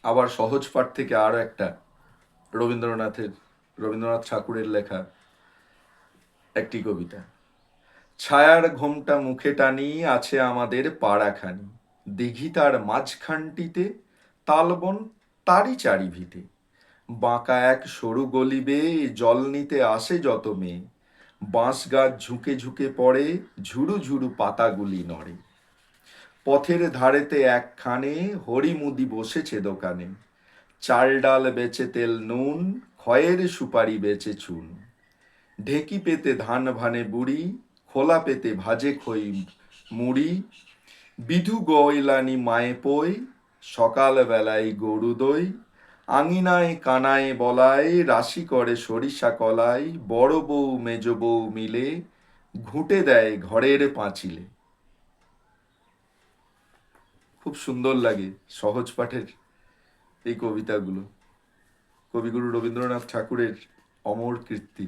আবার সহজ পাঠ থেকে আরো একটা রবীন্দ্রনাথ ঠাকুরের লেখা একটি কবিতা। ছায়ার ঘোমটা মুখে টানি আছে আমাদের পাড়াখানি, দিঘি তার মাঝখানটিতে, তালবন তারই চারিভিতে। বাঁকা এক সরু গলি বেয়ে জল নিতে আসে যত মেয়ে, বাঁশ গাছ ঝুঁকে ঝুঁকে পড়ে, ঝুরু ঝুরু পাতাগুলি নড়ে। পথের ধারেতে একখানে হরিমুদি বসেছে দোকানে, চাল ডাল বেচে তেল নুন, খয়ের সুপারি বেচে চুন। ঢেকি পেতে ধান ভানে বুড়ি, খোলা পেতে ভাজে খই মুড়ি। বিধু গয়লানি মায়ে পই, সকাল বেলায় গরু দই। আঙিনায় কানায় বলায়, রাশি করে সরিষা কলাই। বড় বউ মেজ বউ মিলে, ঘুঁটে দেয় ঘরের পাঁচিলে। খুব সুন্দর লাগে সহজ পাঠের এই কবিতাগুলো। কবিগুরু রবীন্দ্রনাথ ঠাকুরের অমর কীর্তি।